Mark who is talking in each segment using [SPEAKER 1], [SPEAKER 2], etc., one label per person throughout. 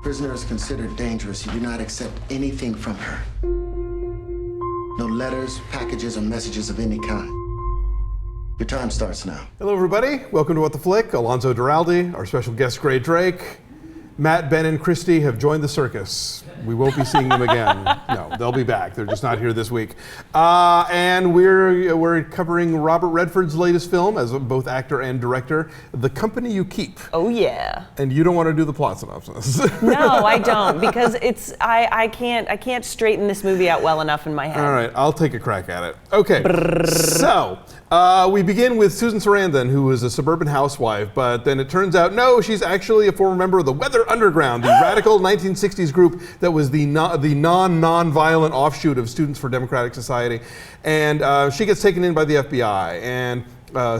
[SPEAKER 1] Prisoner is considered dangerous. You do not accept anything from her. No letters, packages, or messages of any kind. Your time starts now.
[SPEAKER 2] Hello, everybody. Welcome to What the Flick. Alonso Duralde, our special guest, Grae Drake. Matt, Ben, and Christy have joined the circus. We won't be seeing them again. No, they'll be back. They're just not here this week. And we're covering Robert Redford's latest film as both actor and director, The Company You Keep.
[SPEAKER 3] Oh yeah.
[SPEAKER 2] And you don't want to do the plot synopsis.
[SPEAKER 3] No, I don't, because I can't straighten this movie out well enough in my head.
[SPEAKER 2] All right, I'll take a crack at it. Okay, so we begin with Susan Sarandon, who is a suburban housewife, but then it turns out, no, she's actually a former member of the Weather Underground, the radical 1960s group that was the non-violent offshoot of Students for Democratic Society. And she gets taken in by the FBI. And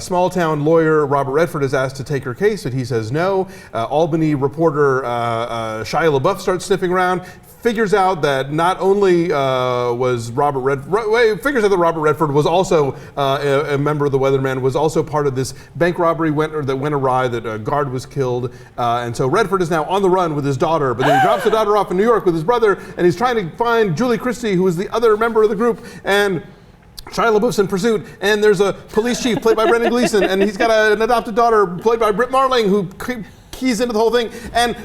[SPEAKER 2] small town lawyer Robert Redford is asked to take her case, but he says no. Albany reporter Shia LaBeouf starts sniffing around, figures out that not only was Robert Redford was also a member of the Weatherman, was also part of this bank robbery that went awry, that a guard was killed. And so Redford is now on the run with his daughter, but then he drops the daughter off in New York with his brother, and he's trying to find Julie Christie, who is the other member of the group, and Shia LaBeouf's in pursuit, and there's a police chief played by Brendan Gleeson, and he's got an adopted daughter played by Britt Marling, who keys into the whole thing, and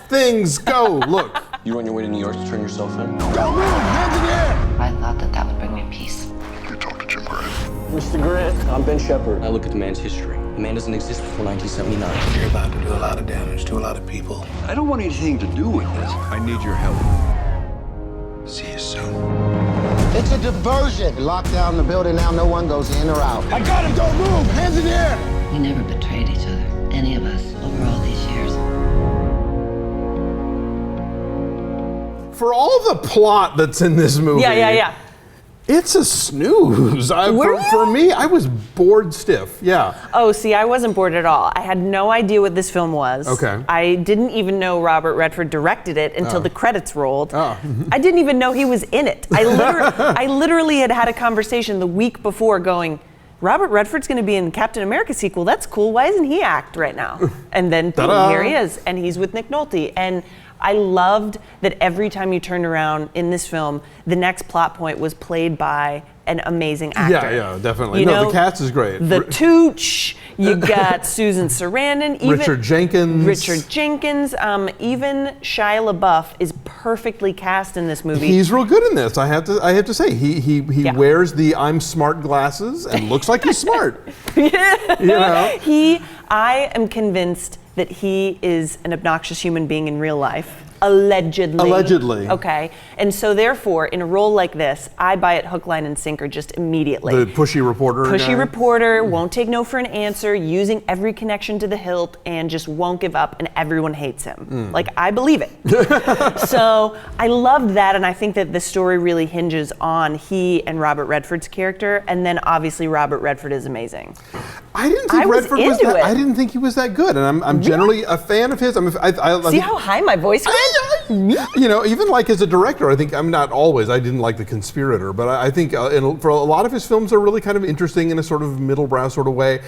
[SPEAKER 2] things go. Look.
[SPEAKER 4] You on your way to New York to turn yourself in?
[SPEAKER 1] Don't move! Hands in the air!
[SPEAKER 5] I thought that would bring me peace.
[SPEAKER 1] You talk to Jim Grae.
[SPEAKER 4] Mr. Grant, I'm Ben Shepard. I look at the man's history. The man doesn't exist before 1979.
[SPEAKER 6] You're about to do a lot of damage to a lot of people.
[SPEAKER 7] I don't want anything to do with this. I need your help.
[SPEAKER 6] See you soon.
[SPEAKER 1] It's a diversion. Lock down the building now, no one goes in or out.
[SPEAKER 7] I got him! Don't move! Hands in the air!
[SPEAKER 5] We never betrayed each other, any of us, over all these years.
[SPEAKER 2] For all the plot that's in this movie,
[SPEAKER 3] Yeah.
[SPEAKER 2] it's a snooze. For me, I was bored stiff. Yeah.
[SPEAKER 3] Oh, see, I wasn't bored at all. I had no idea what this film was.
[SPEAKER 2] Okay.
[SPEAKER 3] I didn't even know Robert Redford directed it until the credits rolled.
[SPEAKER 2] Oh.
[SPEAKER 3] I didn't even know he was in it. I literally had a conversation the week before going, Robert Redford's going to be in Captain America sequel. That's cool. Why isn't he act right now? And then boom, here he is, and he's with Nick Nolte. And I loved that every time you turned around in this film, the next plot point was played by an amazing actor.
[SPEAKER 2] Yeah, definitely. The cast is great.
[SPEAKER 3] The Tooch, you got Susan Sarandon, even
[SPEAKER 2] Richard Jenkins,
[SPEAKER 3] even Shia LaBeouf is perfectly cast in this movie.
[SPEAKER 2] He's real good in this. I have to say, he wears the I'm smart glasses and looks like he's smart. You know?
[SPEAKER 3] I am convinced that he is an obnoxious human being in real life. Allegedly. Okay. And so therefore, in a role like this, I buy it hook, line, and sinker just immediately.
[SPEAKER 2] The pushy reporter guy?
[SPEAKER 3] Won't take no for an answer, using every connection to the hilt, and just won't give up, and everyone hates him. Like, I believe it. So I loved that, and I think that the story really hinges on he and Robert Redford's character, and then obviously Robert Redford is amazing.
[SPEAKER 2] I didn't think Redford was that. I didn't think he was that good, and I'm generally a fan of his.
[SPEAKER 3] See how high my voice went?
[SPEAKER 2] You know, even like as a director, I think I'm not always. I didn't like The Conspirator, but I think for a lot of his films are really kind of interesting in a sort of middle-brow sort of way.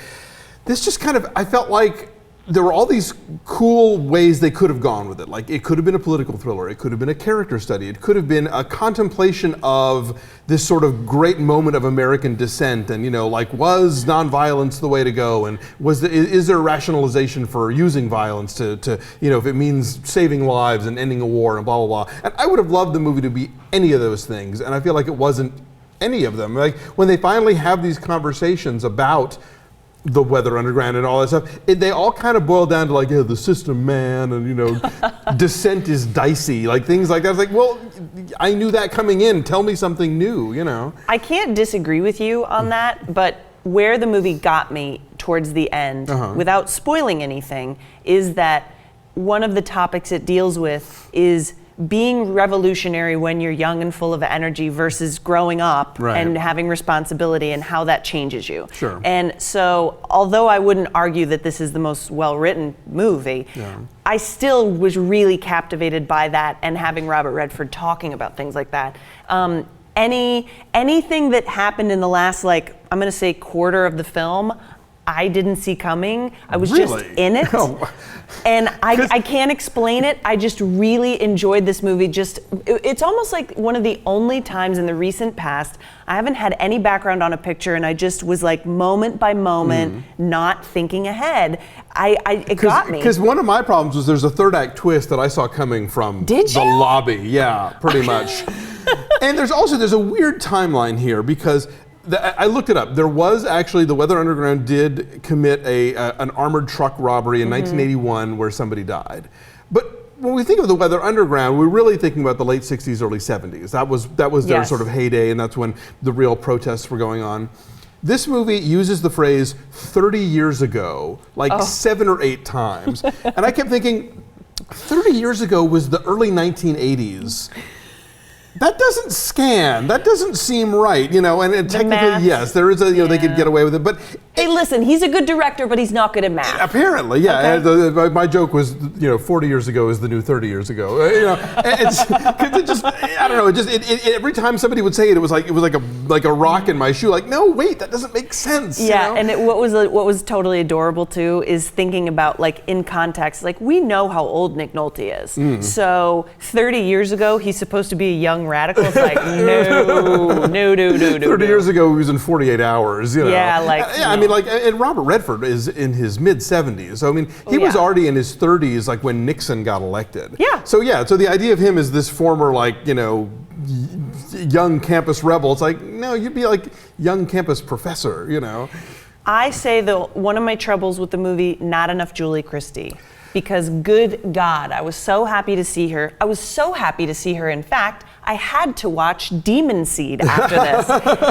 [SPEAKER 2] This just kind of, I felt like there were all these cool ways they could have gone with it. Like, it could have been a political thriller. It could have been a character study. It could have been a contemplation of this sort of great moment of American dissent. And, like, was nonviolence the way to go? And is there a rationalization for using violence to if it means saving lives and ending a war and blah, blah, blah. And I would have loved the movie to be any of those things. And I feel like it wasn't any of them. Like, when they finally have these conversations about the Weather Underground and all that stuff, they all kind of boil down to like, the system, man, and dissent is dicey, like things like that. It's like, well, I knew that coming in. Tell me something new, I
[SPEAKER 3] can't disagree with you on that, but where the movie got me towards the end, without spoiling anything, is that one of the topics it deals with is being revolutionary when you're young and full of energy versus growing up and having responsibility, and how that changes you.
[SPEAKER 2] Sure.
[SPEAKER 3] And so, although I wouldn't argue that this is the most well-written movie, I still was really captivated by that, and having Robert Redford talking about things like that. Anything that happened in the last, I'm going to say, quarter of the film, I didn't see coming. I was
[SPEAKER 2] Really?
[SPEAKER 3] just in it.
[SPEAKER 2] Oh.
[SPEAKER 3] And I can't explain it. I just really enjoyed this movie. It's almost like one of the only times in the recent past I haven't had any background on a picture, and I just was like moment by moment, not thinking ahead. It got me.
[SPEAKER 2] Because one of my problems was there's a third act twist that I saw coming from
[SPEAKER 3] Did
[SPEAKER 2] the
[SPEAKER 3] you?
[SPEAKER 2] lobby. Yeah, pretty much. And there's a weird timeline here because I looked it up. There was actually, the Weather Underground did commit an armored truck robbery in 1981 where somebody died. But when we think of the Weather Underground, we're really thinking about the late 60s, early 70s. That was their
[SPEAKER 3] Yes.
[SPEAKER 2] sort of heyday, and that's when the real protests were going on. This movie uses the phrase 30 years ago like 7 or 8 times. And I kept thinking, 30 years ago was the early 1980s. That doesn't scan. That doesn't seem right, and technically,
[SPEAKER 3] math.
[SPEAKER 2] yes, there is they could get away with it, but
[SPEAKER 3] Hey, listen, he's a good director, but he's not good at math.
[SPEAKER 2] apparently, yeah.
[SPEAKER 3] Okay.
[SPEAKER 2] My joke was, 40 years ago is the new 30 years ago. I don't know. Every time somebody would say it, it was like a rock in my shoe. Like, no, wait, that doesn't make sense.
[SPEAKER 3] Yeah, and what was totally adorable too is thinking about like in context. Like we know how old Nick Nolte is. So 30 years ago, he's supposed to be a young radical. It's like no.
[SPEAKER 2] 30 years ago, he was in 48 Hours.
[SPEAKER 3] Yeah, like
[SPEAKER 2] and Robert Redford is in his mid 70s. So he was already in his 30s, like when Nixon got elected.
[SPEAKER 3] Yeah.
[SPEAKER 2] So the idea of him as this former young campus rebel, it's like, no, you'd be like young campus professor.
[SPEAKER 3] I say though, one of my troubles with the movie, not enough Julie Christie. Because good God, I was so happy to see her. I was so happy to see her. In fact, I had to watch Demon Seed after this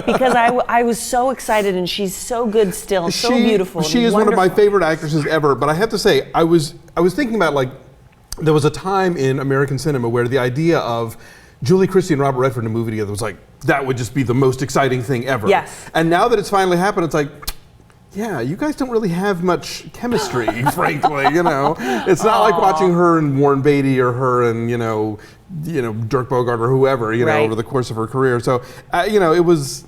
[SPEAKER 3] because I was so excited, and she's so good still, so beautiful.
[SPEAKER 2] She is one of my favorite actresses ever. But I have to say, I was thinking about there was a time in American cinema where the idea of Julie Christie and Robert Redford in a movie together was like, that would just be the most exciting thing ever.
[SPEAKER 3] Yes.
[SPEAKER 2] And now that it's finally happened, it's like, yeah, you guys don't really have much chemistry, frankly. It's not like watching her and Warren Beatty or her and Dirk Bogarde or whoever,
[SPEAKER 3] Right.
[SPEAKER 2] over the course of her career. So, it was.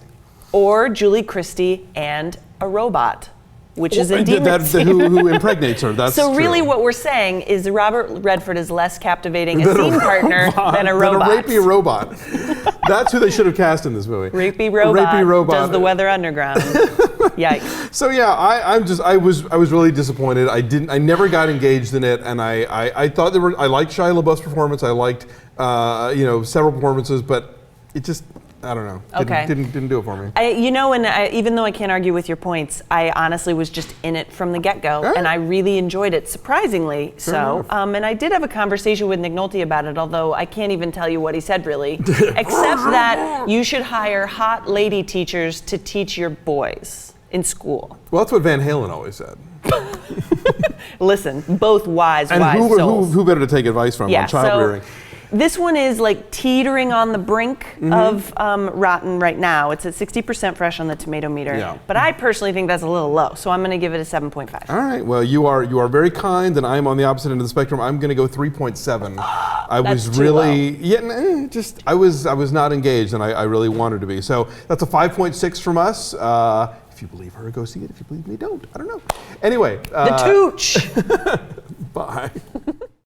[SPEAKER 3] Or Julie Christie and a robot, which is in Demon Seed.
[SPEAKER 2] Who impregnates her. That's
[SPEAKER 3] So really
[SPEAKER 2] true.
[SPEAKER 3] what we're saying is Robert Redford is less captivating a scene partner than a robot.
[SPEAKER 2] Than a rapey robot. That's who they should have cast in this movie.
[SPEAKER 3] Rapey robot does the Weather Underground. Yikes.
[SPEAKER 2] So yeah, I was really disappointed. I never got engaged in it, and I thought I liked Shia LaBeouf's performance. I liked several performances, but it just, I don't know. Didn't do it for me.
[SPEAKER 3] Even though I can't argue with your points, I honestly was just in it from the get-go,
[SPEAKER 2] Right.
[SPEAKER 3] and I really enjoyed it, surprisingly so.
[SPEAKER 2] enough.
[SPEAKER 3] And I did have a conversation with Nick Nolte about it, although I can't even tell you what he said really, except that you should hire hot lady teachers to teach your boys in school.
[SPEAKER 2] Well, that's what Van Halen always said.
[SPEAKER 3] Listen, both wise
[SPEAKER 2] And
[SPEAKER 3] souls.
[SPEAKER 2] who better to take advice from on child rearing?
[SPEAKER 3] This one is like teetering on the brink of rotten right now. It's at 60% fresh on the tomato meter.
[SPEAKER 2] Yeah.
[SPEAKER 3] But I personally think that's a little low, so I'm going to give it a 7.5.
[SPEAKER 2] All right. Well, you are very kind, and I'm on the opposite end of the spectrum. I'm going to go 3.7. I
[SPEAKER 3] That's
[SPEAKER 2] was
[SPEAKER 3] too
[SPEAKER 2] really I was not engaged, and I really wanted to be. So that's a 5.6 from us. If you believe her, go see it. If you believe me, don't. I don't know. Anyway.
[SPEAKER 3] The Tooch!
[SPEAKER 2] Bye.